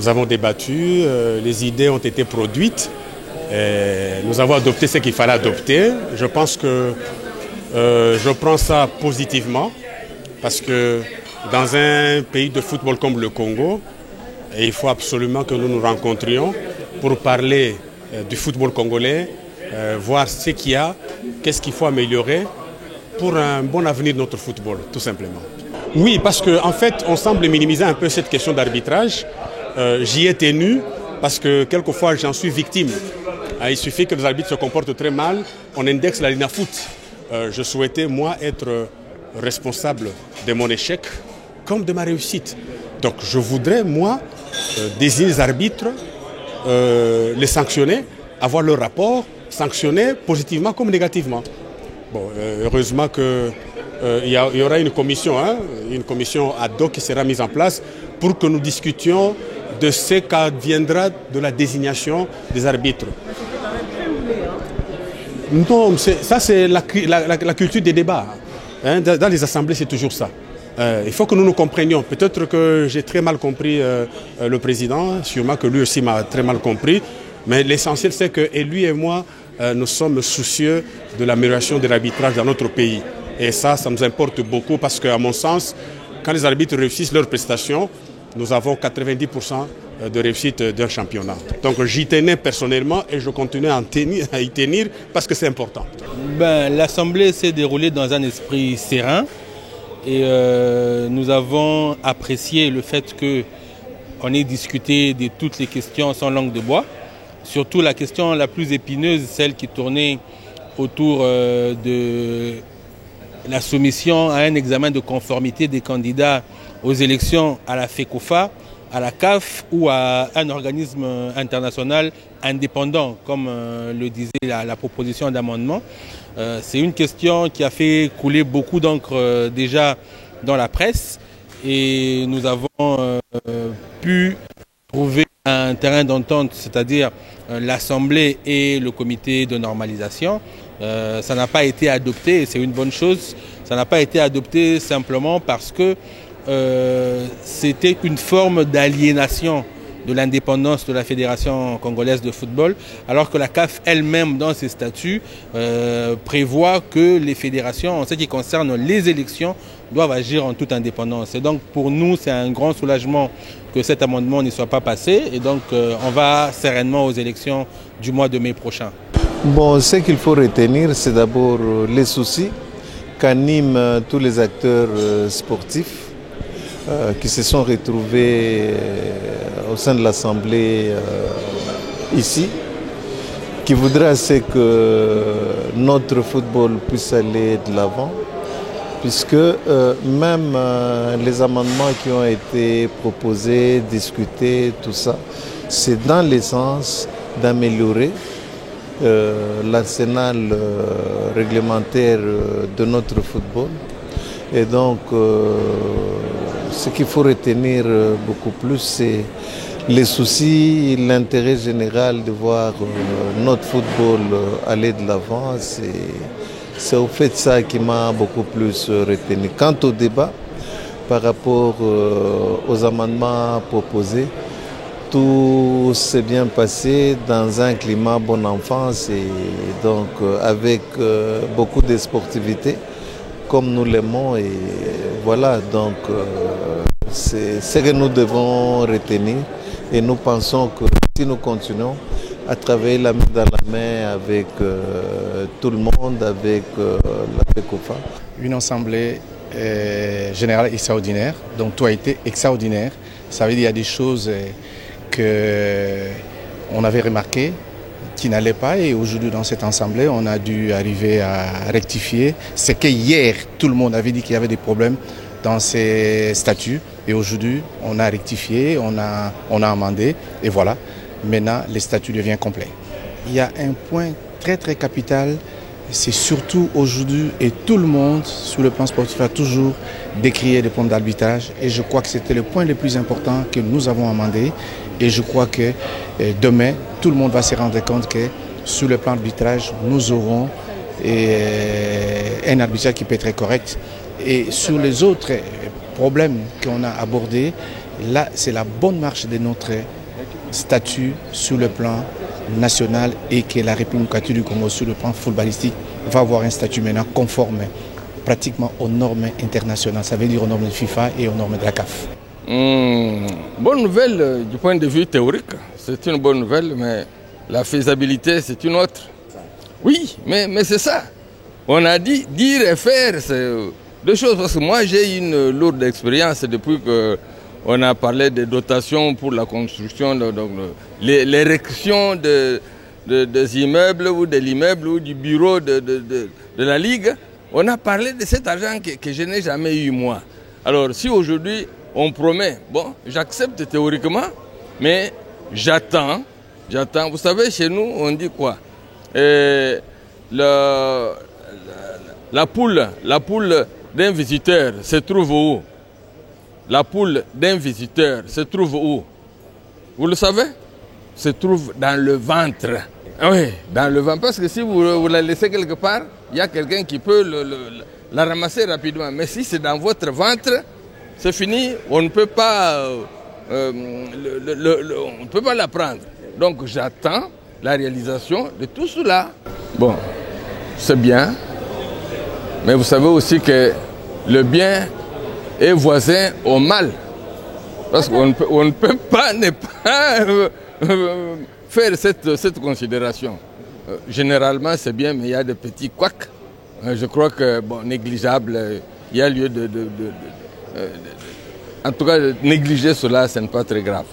Nous avons débattu, les idées ont été produites. Nous avons adopté ce qu'il fallait adopter. Je pense que je prends ça positivement parce que dans un pays de football comme le Congo, il faut absolument que nous nous rencontrions pour parler du football congolais, voir ce qu'il y a, qu'est-ce qu'il faut améliorer pour un bon avenir de notre football, tout simplement. Oui, parce qu'en fait, on semble minimiser un peu cette question d'arbitrage. J'y ai tenu parce que quelquefois j'en suis victime. Il suffit que les arbitres se comportent très mal, on indexe la ligne à foot. Je souhaitais, moi, être responsable de mon échec comme de ma réussite. Donc je voudrais, moi, désigner les arbitres, les sanctionner, avoir leur rapport, sanctionner positivement comme négativement. Bon, heureusement qu'il y aura une commission ad hoc qui sera mise en place pour que nous discutions de ce qu'adviendra de la désignation des arbitres. Non, ça c'est la culture des débats. Dans les assemblées, c'est toujours ça. Il faut que nous nous comprenions. Peut-être que j'ai très mal compris le président, sûrement que lui aussi m'a très mal compris, mais l'essentiel c'est que lui et moi, nous sommes soucieux de l'amélioration de l'arbitrage dans notre pays. Et ça nous importe beaucoup parce qu'à mon sens, quand les arbitres réussissent leurs prestations, nous avons 90% de réussite d'un championnat. Donc j'y tenais personnellement et je continue à y tenir parce que c'est important. L'Assemblée s'est déroulée dans un esprit serein et nous avons apprécié le fait qu'on ait discuté de toutes les questions sans langue de bois. Surtout la question la plus épineuse, celle qui tournait autour de la soumission à un examen de conformité des candidats aux élections à la FECOFA, à la CAF ou à un organisme international indépendant, comme le disait la proposition d'amendement. C'est une question qui a fait couler beaucoup d'encre déjà dans la presse et nous avons pu trouver un terrain d'entente, c'est-à-dire l'Assemblée et le comité de normalisation. Ça n'a pas été adopté et c'est une bonne chose. Ça n'a pas été adopté simplement parce que c'était une forme d'aliénation de l'indépendance de la Fédération congolaise de football, alors que la CAF elle-même, dans ses statuts, prévoit que les fédérations, en ce qui concerne les élections, doivent agir en toute indépendance. Et donc pour nous, c'est un grand soulagement que cet amendement ne soit pas passé. Et donc on va sereinement aux élections du mois de mai prochain. Bon, ce qu'il faut retenir, c'est d'abord les soucis qu'animent tous les acteurs sportifs qui se sont retrouvés au sein de l'Assemblée ici, qui voudrait que notre football puisse aller de l'avant, puisque même les amendements qui ont été proposés, discutés, tout ça, c'est dans le sens d'améliorer l'arsenal réglementaire de notre football. Et donc, ce qu'il faut retenir beaucoup plus, c'est les soucis, l'intérêt général de voir notre football aller de l'avant. C'est au fait ça qui m'a beaucoup plus retenu. Quant au débat, par rapport aux amendements proposés, tout s'est bien passé dans un climat bonne enfance et donc avec beaucoup de sportivité, comme nous l'aimons. Et voilà, donc c'est ce que nous devons retenir. Et nous pensons que si nous continuons à travailler la main dans la main avec tout le monde, avec la FECOFA. Une assemblée générale extraordinaire, donc tout a été extraordinaire. Ça veut dire qu'il y a des choses qu'on avait remarquées qui n'allaient pas et aujourd'hui dans cette assemblée on a dû arriver à rectifier. C'est que hier tout le monde avait dit qu'il y avait des problèmes dans ces statuts et aujourd'hui on a rectifié, on a amendé et voilà, maintenant les statuts deviennent complets. Il y a un point très très capital, c'est surtout aujourd'hui et tout le monde sur le plan sportif a toujours décrié des problèmes d'arbitrage et je crois que c'était le point le plus important que nous avons amendé et je crois que demain tout le monde va se rendre compte que sur le plan d'arbitrage nous aurons un arbitrage qui peut être correct et sur les autres problèmes qu'on a abordés Là, c'est la bonne marche de notre statut sur le plan national et que la République du Congo, sur le plan footballistique, va avoir un statut maintenant conforme pratiquement aux normes internationales, ça veut dire aux normes de FIFA et aux normes de la CAF. Bonne nouvelle du point de vue théorique, c'est une bonne nouvelle, mais la faisabilité c'est une autre. Oui, mais c'est ça. On a dit dire et faire, c'est deux choses, parce que moi j'ai une lourde expérience depuis qu'on a parlé des dotations pour la construction, l'érection des immeubles ou de l'immeuble ou du bureau de la Ligue. On a parlé de cet argent que je n'ai jamais eu moi. Alors si aujourd'hui on promet, bon, j'accepte théoriquement, mais j'attends. Vous savez, chez nous, on dit quoi? La poule d'un visiteur se trouve où? La poule d'un visiteur se trouve où? Vous le savez? Se trouve dans le ventre. Oui, dans le ventre. Parce que si vous la laissez quelque part, il y a quelqu'un qui peut la ramasser rapidement. Mais si c'est dans votre ventre, c'est fini, on ne peut pas, on ne peut pas la prendre. Donc j'attends la réalisation de tout cela. Bon, c'est bien, mais vous savez aussi que le bien est voisin au mal. Parce qu'on ne peut pas ne pas faire cette considération. Généralement c'est bien, mais il y a des petits couacs. Je crois que, bon, négligeable, il y a lieu en tout cas, négliger cela, ce n'est pas très grave.